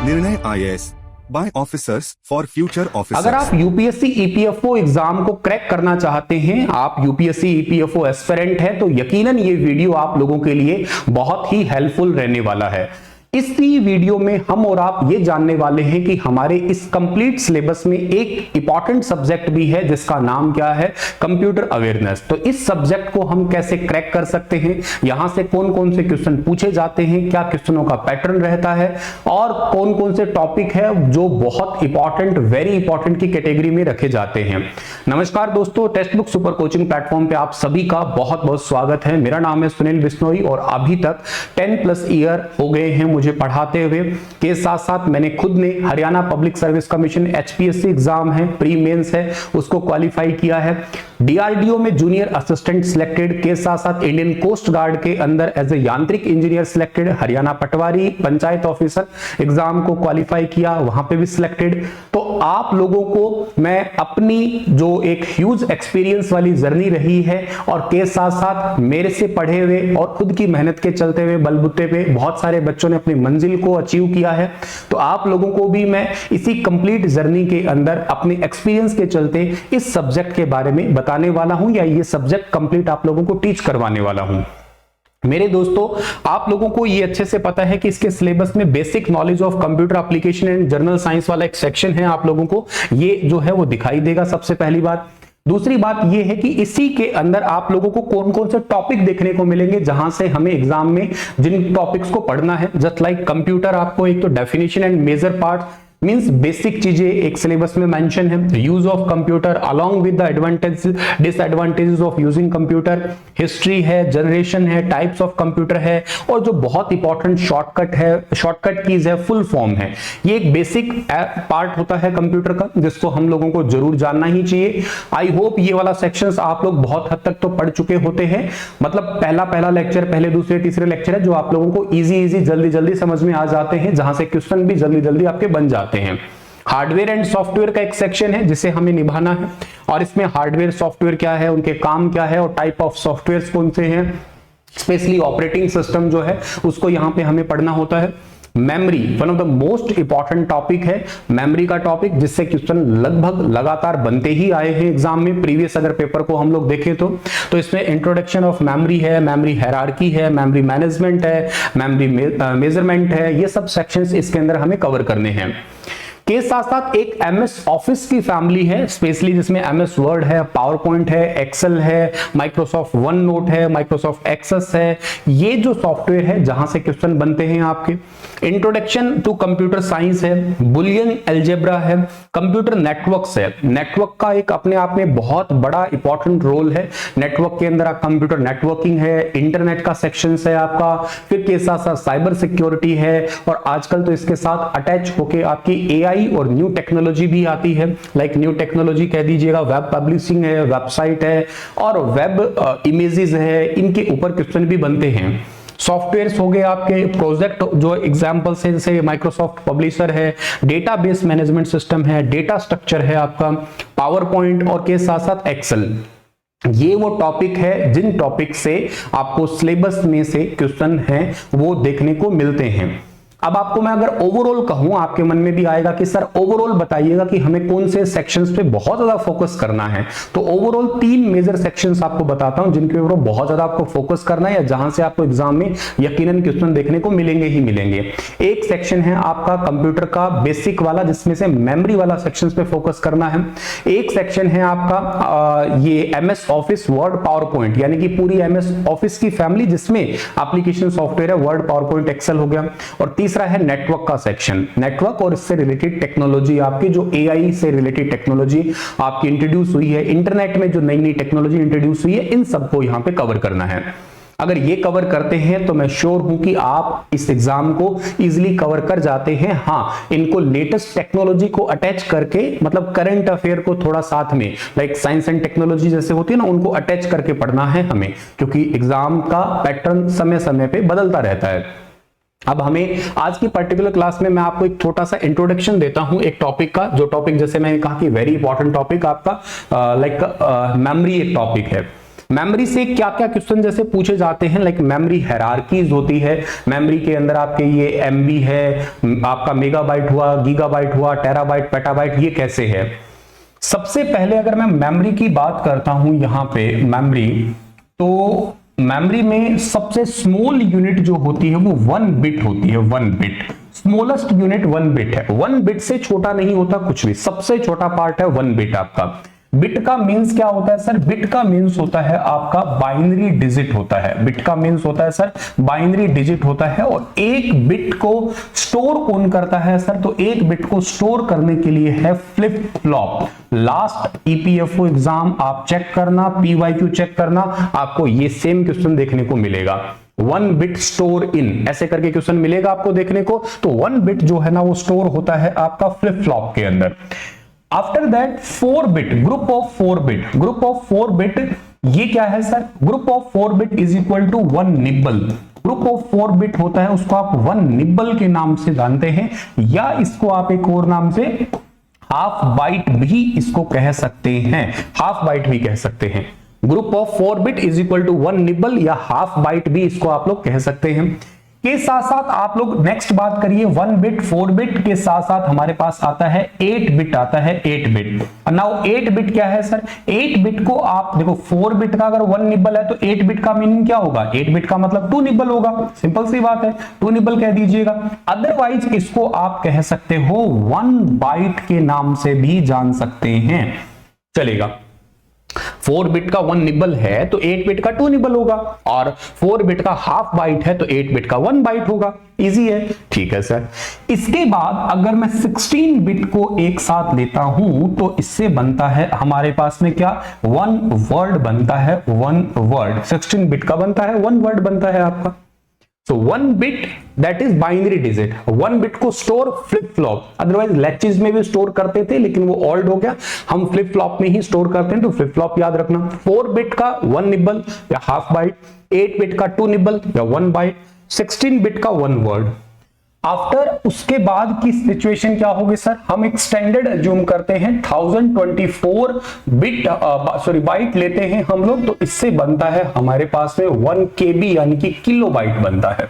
निर्णय IAS by officers for future officers. अगर आप यूपीएससी ईपीएफओ एग्जाम को क्रैक करना चाहते हैं, आप यूपीएससी ईपीएफओ एस्पिरेंट हैं, तो यकीनन ये वीडियो आप लोगों के लिए बहुत ही हेल्पफुल रहने वाला है। इसी वीडियो में हम और आप ये जानने वाले हैं कि हमारे इस कंप्लीट सिलेबस में एक इंपॉर्टेंट सब्जेक्ट भी है जिसका नाम क्या है, कंप्यूटर अवेयरनेस। तो इस सब्जेक्ट को हम कैसे क्रैक कर सकते हैं, यहां से कौन कौन से क्वेश्चन पूछे जाते हैं, क्या क्वेश्चनों का पैटर्न रहता है और कौन कौन से टॉपिक है जो बहुत इंपॉर्टेंट, वेरी इंपॉर्टेंट की कैटेगरी में रखे जाते हैं। नमस्कार दोस्तों, text book super coaching platform पे आप सभी का बहुत बहुत स्वागत है। मेरा नाम है सुनील बिश्नोई और अभी तक 10+ ईयर हो गए हैं मुझे पढ़ाते हुए। के साथ साथ मैंने खुद ने Haryana public service commission HPSC exam है, प्री मेंस है, उसको क्वालिफाई किया है। डीआरडीओ में जूनियर असिस्टेंट सिलेक्टेड, के साथ साथ इंडियन कोस्ट गार्ड के अंदर एज ए यांत्रिक इंजीनियर सिलेक्टेड, हरियाणा पटवारी पंचायत ऑफिसर एग्जाम को क्वालिफाई किया, वहां पे भी सिलेक्टेड। तो आप लोगों को मैं अपनी जो एक ह्यूज एक्सपीरियंस वाली जर्नी रही है और के साथ साथ मेरे से पढ़े हुए और खुद की मेहनत के चलते हुए बलबूते पे बहुत सारे बच्चों ने अपनी मंजिल को अचीव किया है, तो आप लोगों को भी मैं इसी कंप्लीट जर्नी के अंदर अपने एक्सपीरियंस के चलते इस सब्जेक्ट के बारे में बताने वाला हूं या ये सब्जेक्ट कंप्लीट आप लोगों को टीच करवाने वाला हूं। मेरे दोस्तों, आप लोगों को ये अच्छे से पता है कि इसके सिलेबस में basic knowledge of computer application and journal science वाला एक सेक्शन है, आप लोगों को ये जो है वो दिखाई देगा। सबसे पहली बात। दूसरी बात यह है कि इसी के अंदर आप लोगों को कौन कौन से टॉपिक देखने को मिलेंगे जहां से हमें एग्जाम में जिन टॉपिक्स को पढ़ना है, जस्ट लाइक कंप्यूटर, आपको एक तो definition and major part means basic चीजें एक सिलेबस में मेंशन है, use of computer along with the advantage disadvantages of using computer, history है, जनरेशन है, टाइप्स ऑफ कंप्यूटर है और जो बहुत इंपॉर्टेंट शॉर्टकट है, शॉर्टकट कीज है, फुल फॉर्म है। ये एक बेसिक पार्ट होता है कंप्यूटर का जिसको हम लोगों को जरूर जानना ही चाहिए। आई होप ये वाला सेक्शंस आप लोग बहुत हद तक तो पढ़ चुके होते हैं, मतलब पहला लेक्चर, पहले दूसरे तीसरे लेक्चर है जो आप लोगों को इजी जल्दी समझ में आ जाते हैं, जहां से क्वेश्चन भी जल्दी आपके बन जाते हैं। हार्डवेयर एंड सॉफ्टवेयर का एक सेक्शन है जिसे हमें निभाना है और इसमें हार्डवेयर सॉफ्टवेयर क्या है, उनके काम क्या है और टाइप ऑफ सॉफ्टवेयर कौन से हैं, स्पेशली ऑपरेटिंग सिस्टम जो है उसको यहां पे हमें पढ़ना होता है। Memory one of the most important topic है, मेमोरी का टॉपिक, जिससे क्वेश्चन लगभग लगातार बनते ही आए हैं एग्जाम में। प्रीवियस अगर पेपर को हम लोग देखें तो इसमें इंट्रोडक्शन ऑफ मेमोरी है, मेमोरी हायरार्की है, मेमोरी मैनेजमेंट है, मेमोरी मेजरमेंट है, ये सब सेक्शंस इसके अंदर हमें कवर करने हैं। के साथ साथ एक एमएस ऑफिस की फैमिली है स्पेशली, जिसमें एमएस वर्ड है, पावर पॉइंट है, एक्सेल है, माइक्रोसॉफ्ट वन नोट है, माइक्रोसॉफ्ट एक्सेस है। ये जो सॉफ्टवेयर है जहां से क्वेश्चन बनते हैं आपके। इंट्रोडक्शन टू कंप्यूटर साइंस है, बुलियन अलजेब्रा है, कंप्यूटर नेटवर्क्स है। नेटवर्क का एक अपने आप में बहुत बड़ा इंपॉर्टेंट रोल है। नेटवर्क के अंदर कंप्यूटर नेटवर्किंग है, इंटरनेट का सेक्शन है आपका, फिर के साथ साथ साइबर सिक्योरिटी है और आजकल तो इसके साथ अटैच होके आपकी एआई और न्यू टेक्नोलॉजी भी आती है। लाइक न्यू टेक्नोलॉजी कह दीजिएगा, वेब पब्लिशिंग है, वेबसाइट है और वेब इमेजेस है, इनके ऊपर क्वेश्चन भी बनते हैं। सॉफ्टवेयर्स हो गए आपके, प्रोजेक्ट जो एग्जांपल्स है जैसे माइक्रोसॉफ्ट पब्लिशर है, डेटाबेस मैनेजमेंट सिस्टम है, डेटा स्ट्रक्चर है आपका, पावर पॉइंट और के साथ साथ एक्सेल। ये वो टॉपिक है जिन टॉपिक से आपको सिलेबस में से क्वेश्चन हैं वो देखने को मिलते हैं। अब आपको मैं अगर ओवरऑल कहूं, आपके मन में भी आएगा कि सर ओवरऑल बताइएगा कि हमें कौन से सेक्शंस पे बहुत ज्यादा फोकस करना है। तो ओवरऑल 3 मेजर सेक्शंस आपको बताता हूं जिनके ऊपर बहुत ज्यादा आपको फोकस करना है या जहां से आपको एग्जाम में यकीनन क्वेश्चन देखने को मिलेंगे ही मिलेंगे। एक सेक्शन है आपका कंप्यूटर का बेसिक वाला, जिसमें से मेमोरी वाला सेक्शन पे फोकस करना है। एक सेक्शन है आपका ये MS office word power point, यानी कि पूरी एमएस ऑफिस की फैमिली जिसमें एप्लीकेशन सॉफ्टवेयर है, वर्ड पावर पॉइंट एक्सेल हो गया। और तीसरा है नेटवर्क का सेक्शन, नेटवर्क और इससे रिलेटेड टेक्नोलॉजी, आपकी जो एआई से रिलेटेड टेक्नोलॉजी आपकी इंट्रोड्यूस हुई है, इंटरनेट में जो नई टेक्नोलॉजी इंट्रोड्यूस हुई है, इन सबको यहां पे कवर करना है। अगर ये कवर करते हैं तो मैं श्योर हूं कि आप इस एग्जाम को इजीली कवर कर जाते हैं। हाँ, इनको लेटेस्ट टेक्नोलॉजी को अटैच करके, मतलब करंट अफेयर को थोड़ा साथ में, लाइक साइंस एंड टेक्नोलॉजी जैसे होती है ना, उनको अटैच करके पढ़ना है हमें, क्योंकि एग्जाम का पैटर्न समय समय पे बदलता रहता है। अब हमें आज की पर्टिकुलर क्लास में मैं आपको एक छोटा सा इंट्रोडक्शन देता हूं एक टॉपिक का, जो टॉपिक जैसे मैंने कहा कि वेरी इंपॉर्टेंट टॉपिक आपका, लाइक मेमोरी एक टॉपिक है। मेमोरी से क्या क्या क्वेश्चन जैसे पूछे जाते हैं, लाइक मेमोरी हायरार्कीज होती है, मेमोरी के अंदर आपके ये एमबी है, आपका मेगाबाइट हुआ, गीगाबाइट हुआ, टेराबाइट, पेटाबाइट, ये कैसे है। सबसे पहले अगर मैं मेमोरी की बात करता हूं यहां पे मेमोरी, तो मेमोरी में सबसे स्मॉल यूनिट जो होती है वो 1 बिट होती है। 1 बिट स्मॉलेस्ट यूनिट 1 बिट है। 1 बिट से छोटा नहीं होता कुछ भी, सबसे छोटा पार्ट है 1 बिट आपका। बिट का मींस क्या होता है सर, बिट का मींस होता है आपका बाइनरी डिजिट होता है। बिट का मींस होता है सर बाइनरी डिजिट होता है। और एक बिट को स्टोर कौन करता है सर, तो एक बिट को स्टोर करने के लिए है flip flop. Last EPFO exam आप चेक करना, पीवाईक्यू चेक करना, आपको ये सेम क्वेश्चन देखने को मिलेगा। 1 बिट स्टोर इन ऐसे करके क्वेश्चन मिलेगा आपको देखने को। तो 1 बिट जो है ना वो स्टोर होता है आपका फ्लिप फ्लॉप के अंदर। After that 4 bit, group of 4 bit, group of 4 bit ये क्या है sir, group of 4 bit is equal to 1 nibble. Group of 4 bit होता है उसको आप 1 निब्बल के नाम से जानते हैं, या इसको आप एक और नाम से हाफ बाइट भी इसको कह सकते हैं, हाफ बाइट भी कह सकते हैं। Group of 4 bit is equal to 1 nibble या हाफ बाइट भी इसको आप लोग कह सकते हैं। के साथ साथ आप लोग नेक्स्ट बात करिए, 1 बिट 4 बिट के साथ साथ हमारे पास आता है 8 बिट, आता है 8 बिट। नाउ 8 बिट क्या है सर, 8 बिट को आप देखो 4 बिट का अगर 1 निब्बल है तो 8 बिट का मीनिंग क्या होगा, 8 बिट का मतलब 2 निब्बल होगा, सिंपल सी बात है, 2 निब्बल कह दीजिएगा। अदरवाइज इसको आप कह सकते हो 1 बाइट के नाम से भी जान सकते हैं, चलेगा। 4 बिट का 1 निब्बल है तो 8 बिट का 2 निब्बल होगा, और 4 बिट का हाफ बाइट है तो 8 बिट का 1 बाइट होगा। इजी है, ठीक है सर। इसके बाद अगर मैं 16 बिट को एक साथ लेता हूं तो इससे बनता है हमारे पास में क्या, 1 वर्ड बनता है, 1 वर्ड। 16 बिट का बनता है 1 वर्ड बनता है आपका। So 1 bit that is binary digit, 1 bit को स्टोर फ्लिप फ्लॉप, अदरवाइज लैचेज में भी स्टोर करते थे लेकिन वो ओल्ड हो गया, हम फ्लिप फ्लॉप में ही स्टोर करते हैं, तो फ्लिप फ्लॉप याद रखना। 4 बिट का 1 निब्बल या हाफ बाइट, 8 बिट का 2 निब्बल या 1 बाइट, 16 बिट का 1 वर्ड। आफ्टर उसके बाद की सिचुएशन क्या होगी सर, हम एक स्टैंडर्ड अज्यूम करते हैं 1024 बिट सॉरी बाइट लेते हैं हम लोग, तो इससे बनता है हमारे पास में 1 KB यानी कि किलो बाइट बनता है।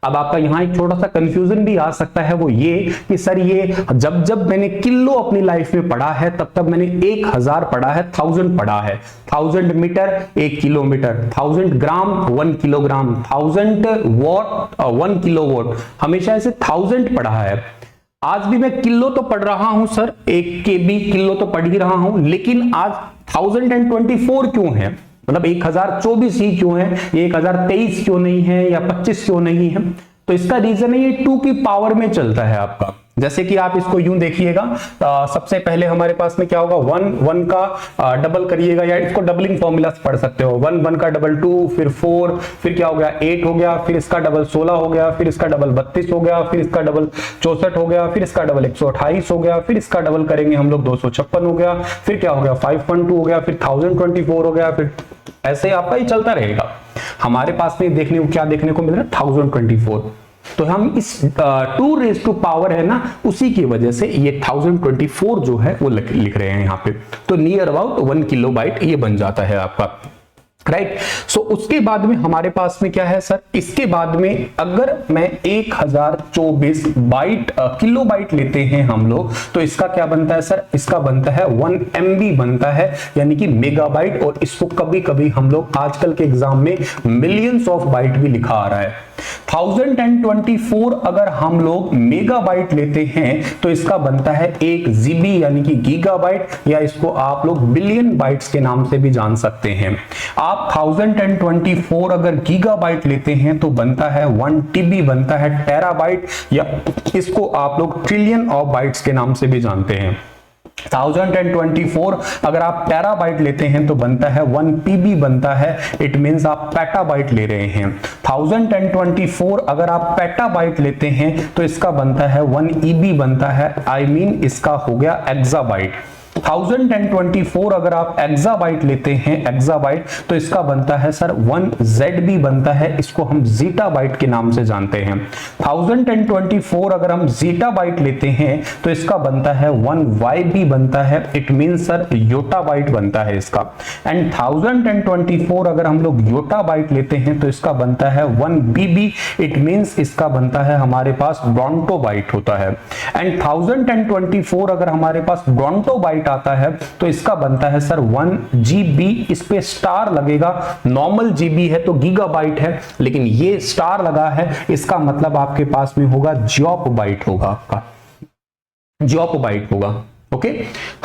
अब आपका यहां एक छोटा सा कंफ्यूजन भी आ सकता है, वो ये कि सर ये जब मैंने किलो अपनी लाइफ में पढ़ा है तब तक मैंने 1000 पढ़ा है, 1000 पढ़ा है, 1000 metre 1 kilometre, 1000 gram 1 kilogram, 1000 watt 1 kilowatt, हमेशा ऐसे 1000 पढ़ा है। आज भी मैं किलो तो पढ़ रहा हूं सर, 1 KB किलो तो पढ़ ही रहा हूं, लेकिन आज 1024 क्यों है, मतलब 1024 ही क्यों है, 1023 क्यों नहीं है या 25 क्यों नहीं है, तो इसका रीजन है ये 2 की पावर में चलता है आपका। जैसे कि आप इसको यूं देखिएगा, सबसे पहले हमारे पास में क्या होगा, 1 का डबल करिएगा, या इसको डबलिंग फॉर्मूला से पढ़ सकते हो, 1 का डबल 2, फिर 4, फिर क्या हो गया 8 हो गया, फिर इसका डबल 16 हो गया, फिर इसका डबल 32 हो गया, फिर इसका डबल 64 हो गया, फिर इसका डबल 128 हो गया, फिर इसका डबल करेंगे हम लोग 256 हो गया, फिर क्या हो गया 512 हो गया, फिर 1024 हो गया, फिर ऐसे आपका ही चलता रहेगा। हमारे पास में देखने को क्या देखने को मिल रहा है 1024, तो हम इस 2 रेज़ टू पावर है ना, उसी की वजह से ये 1024 जो है वो लिख रहे हैं यहाँ पे, तो नियर अबाउट 1 किलोबाइट ये बन जाता है आपका, राइट। सो उसके बाद में हमारे पास में क्या है सर, इसके बाद में अगर मैं 1024 बाइट किलोबाइट लेते हैं हम लोग, तो इसका क्या बनता है सर, इसका बनता है 1 MB बनता है, यानी कि मेगाबाइट। और इसको कभी कभी हम लोग आजकल के एग्जाम में मिलियंस ऑफ बाइट भी लिखा आ रहा है। 1024 अगर हम लोग मेगाबाइट लेते हैं तो इसका बनता है 1 GB यानी कि गीगाबाइट, या इसको आप लोग बिलियन बाइट्स के नाम से भी जान सकते हैं। आप 1024 अगर गीगाबाइट लेते हैं तो बनता है 1 TB बनता है टेराबाइट, या इसको आप लोग ट्रिलियन ऑफ बाइट्स के नाम से भी जानते हैं। 1024 अगर आप टेराबाइट लेते हैं तो बनता है 1 PB बनता है, इट मींस आप पेटाबाइट ले रहे हैं। 1024 अगर आप पेटाबाइट लेते हैं तो इसका बनता है 1 EB बनता है, आई मीन इसका हो गया एक्साबाइट। 1024 अगर आप एक्साबाइट लेते हैं एक्साबाइट, तो इसका बनता है सर 1ZB बनता है, इसको हम जीटा बाइट के नाम से जानते हैं। 1024 अगर हम जीटा बाइट लेते हैं तो इसका बनता है 1YB बनता है, it mean sir yotta byte बनता है इसका। एंड 1024 अगर हम लोग योटा बाइट लेते हैं तो इसका बनता है 1BB, इट मींस इसका बनता है हमारे पास ब्रोंटो बाइट होता है। एंड 1024 अगर हमारे पास ब्रोंटो बाइट आता है तो इसका बनता है सर 1GB, इस पे स्टार लगेगा, नॉर्मल GB है तो गीगाबाइट है, लेकिन ये स्टार लगा है, इसका मतलब आपके पास में होगा जॉप बाइट होगा, आपका जॉप बाइट होगा। ओके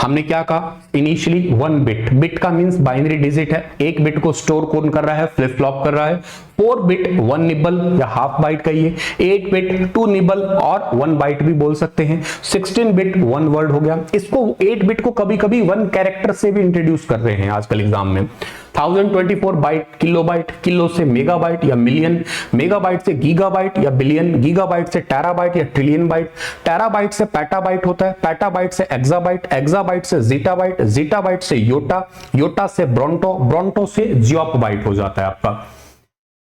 हमने क्या कहा इनिशियली 1 बिट, बिट का मींस बाइनरी डिजिट है, एक बिट को स्टोर कौन कर रहा है, फ्लिप फ्लॉप कर रहा है। 4 बिट 1 निबल या हाफ बाइट कहिए, 8 बिट 2 निबल और 1 बाइट भी बोल सकते हैं, 16 बिट 1 वर्ड हो गया। इसको 8 बिट को कभी कभी 1 कैरेक्टर से भी इंट्रोड्यूस कर रहे हैं आजकल एग्जाम में। 1024 बाइट किलोबाइट, किलो से मेगाबाइट या मिलियन, मेगाबाइट से गीगाबाइट या बिलियन, गीगाबाइट से टेराबाइट या ट्रिलियन बाइट, टेराबाइट से पेटाबाइट होता है, पेटाबाइट से एक्साबाइट, एक्साबाइट से जीटाबाइट, जीटाबाइट से योटा, योटा से ब्रोंटो, ब्रोंटो से जियोप बाइट हो जाता है आपका।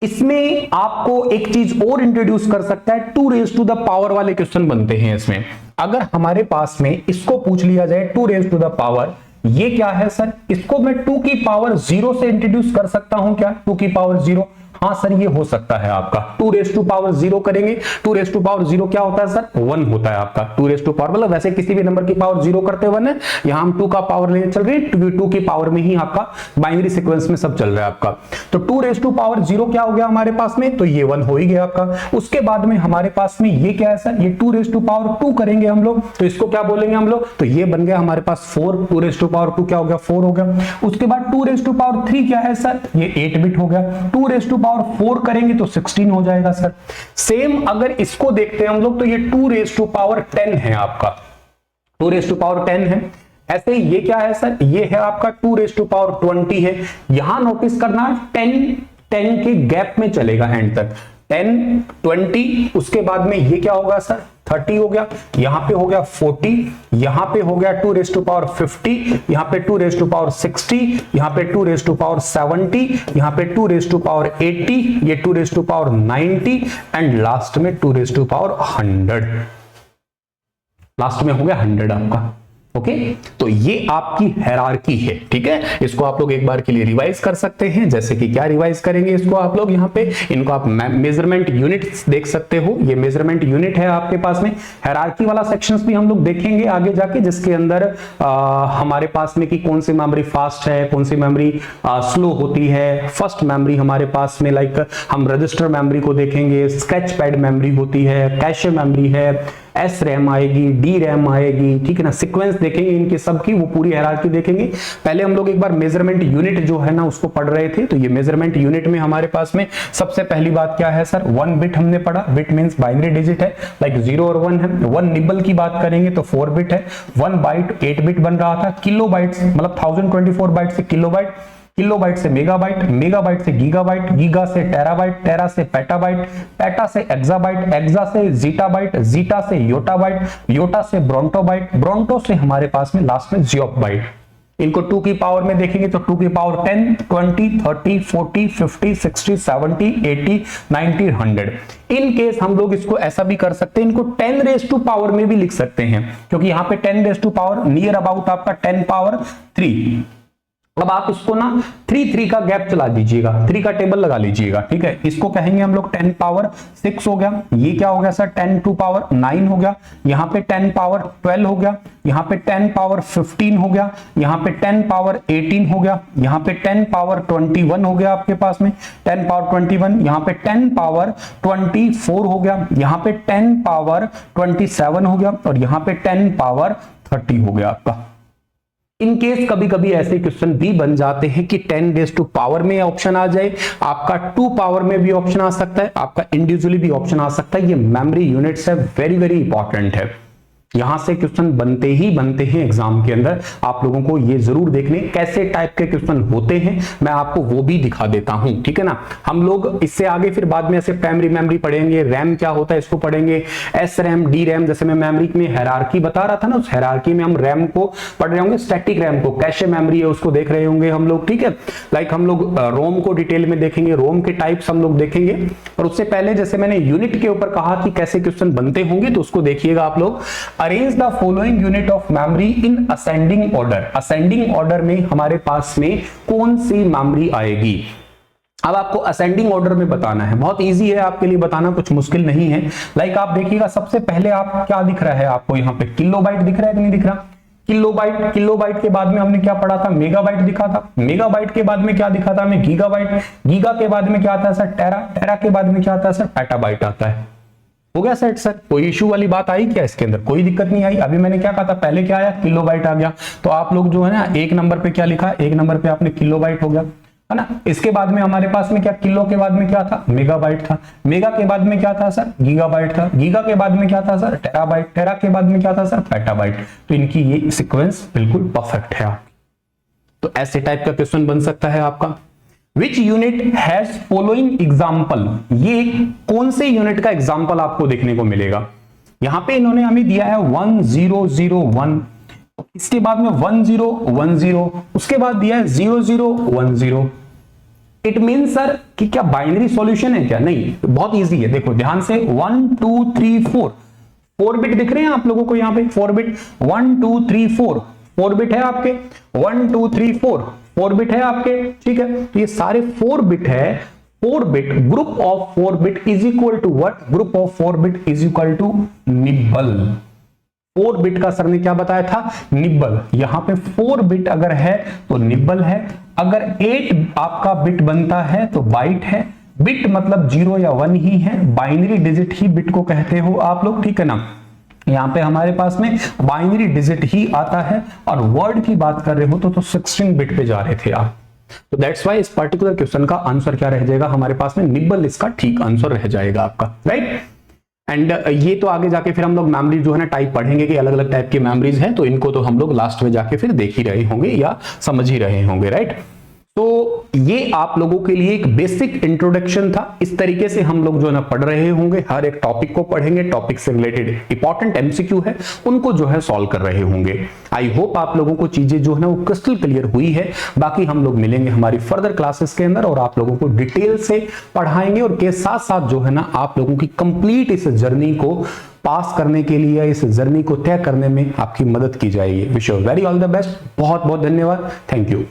इसमें आपको एक चीज और इंट्रोड्यूस कर सकता है, 2 रेज टू द पावर वाले क्वेश्चन बनते हैं इसमें। अगर हमारे पास में इसको पूछ लिया जाए 2 रेज टू द पावर, ये क्या है सर, इसको मैं 2 की पावर 0 से इंट्रोड्यूस कर सकता हूं क्या, 2 की पावर 0? हाँ सर ये हो सकता है आपका। 2 रेज टू पावर 0 करेंगे, 2 रेज टू पावर 0 क्या होता है सर, 1 होता है आपका। 2 रेज टू पावर मतलब वैसे किसी भी नंबर की पावर 0 करते 1 है, यहां हम 2 का पावर लेने चल रहे हैं, 2 की पावर में ही आपका बाइनरी सीक्वेंस में सब चल रहा है आपका। तो 2 रेज टू पावर 0 क्या हो गया हमारे पास में, तो ये 1 हो ही गया आपका। उसके बाद में हमारे पास में ये क्या है सर, ये 2 रेज टू पावर 2 करेंगे हम लोग, तो इसको क्या बोलेंगे हम लोग, तो ये बन गया हमारे पास 4, 2 रेज टू पावर 2 क्या हो गया, 4 हो गया। उसके बाद 2 रेज टू पावर 3 क्या है सर, ये 8 बिट हो गया। 2 रेज टू पावर 4 करेंगे तो 16 हो जाएगा सर। सेम अगर इसको देखते हैं हम लोग तो ये 2 रेज टू पावर 10 है आपका, 2 रेज टू पावर 10 है। ऐसे ये क्या है सर, ये है आपका 2 रेज टू पावर 20 है। यहां नोटिस करना 10 के गैप में चलेगा एंड तक, 10 20, उसके बाद में ये क्या होगा सर 30 हो गया, यहां पे हो गया 40, यहां पे हो गया 2 रेज टू पावर 50, यहां पे 2 रेज टू पावर 60, यहां पे 2 रेज टू पावर 70, यहां पे 2 रेज टू पावर 80, ये 2 raise to power 90 and last में 2 रेज टू पावर 100, लास्ट में हो गया 100 आपका। ओके तो ये आपकी हायरार्की है, ठीक है। इसको आप लोग एक बार के लिए रिवाइज कर सकते हैं, जैसे कि क्या रिवाइज करेंगे इसको आप लोग, यहाँ पे इनको आप मेजरमेंट यूनिट्स देख सकते हो, ये मेजरमेंट यूनिट है आपके पास में। हायरार्की वाला सेक्शंस भी हम लोग देखेंगे आगे जाके, जिसके अंदर हमारे पास में कि कौन सी मेमोरी फास्ट है, कौन सी मेमोरी स्लो होती है। फर्स्ट मेमोरी हमारे पास में लाइक हम रजिस्टर मेमोरी को देखेंगे, स्केच पैड मेमोरी होती है, कैशे मेमोरी है, एस रैम आएगी, डी रैम आएगी, ठीक है ना। सीक्वेंस देखेंगे इनकी सबकी, वो पूरी हायरार्की देखेंगे। पहले हम लोग एक बार मेजरमेंट यूनिट जो है ना उसको पढ़ रहे थे, तो ये मेजरमेंट यूनिट में हमारे पास में सबसे पहली बात क्या है सर, 1 बिट हमने पढ़ा, बिट मींस बाइनरी डिजिट है, लाइक 0 और 1 है। 1 निबल की बात करेंगे तो 4 बिट है, 1 बाइट 8 बिट बन रहा था। किलो बाइट मतलब 1024 बाइट से किलोबाइट, किलोबाइट से मेगाबाइट, मेगाबाइट से गीगाबाइट, गीगा से टेराबाइट, टेरा से पेटाबाइट, पेटा से एक्साबाइट, एक्सा से जीटाबाइट, जीटा से योटाबाइट, योटा से ब्रोंटोबाइट, ब्रोंटो से हमारे पास में लास्ट में जियोबाइट। इनको 2 की पावर में देखेंगे तो 2 की पावर 10, 20, 30, 40, 50, 60, 70, 80, 90, 100। इन केस हम लोग इसको ऐसा भी कर सकते हैं, इनको 10 रेज टू पावर में भी लिख सकते हैं, क्योंकि यहाँ पे 10 raise to power near about आपका 10 पावर 3। अब आप इसको ना 3 का गैप चला दीजिएगा, 3 का टेबल लगा लीजिएगा, ठीक है। इसको कहेंगे हम लोग 10 पावर 6 हो गया, ये क्या हो गया सर 10 टू पावर 9 हो गया, यहाँ पे 10 पावर 12 हो गया, यहाँ पे 10 पावर 15 हो गया, यहाँ पे 10 पावर 18 हो गया, यहाँ पे 10 पावर 21 हो गया आपके पास में 10 पावर 21, यहाँ पे 10 पावर 24 हो गया, यहाँ पे 10 पावर 27 हो गया और यहाँ पे 10 पावर 30 हो गया आपका। इन केस कभी कभी ऐसे क्वेश्चन भी बन जाते हैं कि 10 रेज टू पावर में ऑप्शन आ जाए, आपका 2 पावर में भी ऑप्शन आ सकता है, आपका इंडिविजुअली भी ऑप्शन आ सकता है। ये मेमोरी यूनिट्स है, वेरी वेरी इंपॉर्टेंट है। यहां से क्वेश्चन बनते ही बनते हैं एग्जाम के अंदर। आप लोगों को ये जरूर देखने कैसे टाइप के क्वेश्चन होते हैं, मैं आपको वो भी दिखा देता हूं, ठीक है ना। हम लोग इससे आगे फिर बाद में ऐसे प्राइमरी मेमोरी पढ़ेंगे, रैम क्या होता है इसको पढ़ेंगे, एस रैम, डी रैम, जैसे मैं मेमोरी में हायरार्की बता रहा था ना, उस हायरार्की में हम रैम को पढ़ रहे होंगे, स्टैटिक रैम को, कैशे मेमोरी है उसको देख रहे होंगे हम लोग, ठीक है। लाइक हम लोग रोम को डिटेल में देखेंगे, रोम के टाइप्स हम लोग देखेंगे। और उससे पहले जैसे मैंने यूनिट के ऊपर कहा कि कैसे क्वेश्चन बनते होंगे, तो उसको देखिएगा आप लोग। Arrange the following unit of memory in ascending order. Ascending order में हमारे पास में कौन सी मेमोरी आएगी, अब आपको असेंडिंग ऑर्डर में बताना है। बहुत इजी है आपके लिए बताना, कुछ मुश्किल नहीं है। लाइक आप देखिएगा, सबसे पहले आप क्या दिख रहा है आपको यहाँ पे, किलोबाइट दिख रहा है कि नहीं दिख रहा, किलोबाइट। किलोबाइट के बाद में हमने क्या पढ़ा था, मेगाबाइट दिखा था। मेगाबाइट के बाद में क्या दिखा था हमें, गीगाबाइट। गीगा के बाद में क्या आता है सर, टेरा। टेरा के बाद में क्या आता है सर, पेटाबाइट आता है। हो गया सेट सर, कोई इशू वाली बात आई क्या इसके अंदर, कोई दिक्कत नहीं आई। अभी मैंने क्या कहा था, पहले क्या आया, किलोबाइट आ गया। तो आप लोग जो है ना, एक नंबर पे क्या लिखा, एक नंबर पे आपने किलोबाइट हो गया, है ना। इसके बाद में हमारे पास में क्या, किलो के बाद में क्या था, मेगाबाइट था। मेगा के बाद में क्या था सर, गीगाबाइट था। गीगा के बाद में क्या था सर, टेराबाइट। टेरा के बाद में क्या था सर, पेटाबाइट। तो इनकी ये सीक्वेंस बिल्कुल परफेक्ट है। तो ऐसे टाइप का क्वेश्चन बन सकता है आपका। Which unit has following example, ये कौन से यूनिट का एग्जाम्पल आपको देखने को मिलेगा। यहां पे इन्होंने हमें दिया है 1001, इसके बाद में 1010, उसके बाद दिया है 0010। इट मीन सर कि क्या बाइनरी सॉल्यूशन है क्या, नहीं, बहुत इजी है। देखो ध्यान से, 1 2 3 4, 4 बिट दिख रहे हैं आप लोगों को यहाँ पे, 4 बिट, 1 2 3 4 बिट है आपके, 1 2 3 4 बिट है आपके, ठीक है। तो ये सारे 4 बिट है। 4 bit, group of 4 bit is equal to what, group of 4 bit is equal to nibble. 4 bit का सर ने क्या बताया था, निब्बल। यहां पे 4 बिट अगर है तो निब्बल है, अगर 8 आपका बिट बनता है तो बाइट है। बिट मतलब 0 या 1 ही है, बाइनरी डिजिट ही बिट को कहते हो आप लोग, ठीक है ना। यहां पे हमारे पास में बाइनरी डिजिट ही आता है। और वर्ड की बात कर रहे हो तो 16 बिट पे जा रहे थे आप। तो दैट्स वाई इस पर्टिकुलर क्वेश्चन का आंसर क्या रह जाएगा हमारे पास में, निब्बल इसका ठीक आंसर रह जाएगा आपका, राइट। एंड ये तो आगे जाके फिर हम लोग मेमोरी जो है ना टाइप पढ़ेंगे कि अलग अलग टाइप की मेमोरीज हैं, तो इनको तो हम लोग लास्ट में जाके फिर देख ही रहे होंगे या समझ ही रहे होंगे, राइट। तो ये आप लोगों के लिए एक बेसिक इंट्रोडक्शन था। इस तरीके से हम लोग जो है ना पढ़ रहे होंगे, हर एक टॉपिक को पढ़ेंगे, टॉपिक से रिलेटेड इंपॉर्टेंट एमसीक्यू है उनको जो है सॉल्व कर रहे होंगे। आई होप आप लोगों को चीजें जो है ना वो क्रिस्टल क्लियर हुई है। बाकी हम लोग मिलेंगे हमारी फर्दर क्लासेस के अंदर और आप लोगों को डिटेल से पढ़ाएंगे, और के साथ साथ जो है ना आप लोगों की कंप्लीट इस जर्नी को पास करने के लिए, इस जर्नी को तय करने में आपकी मदद की जाएगी। Wish you very all the best. बहुत बहुत धन्यवाद। Thank you.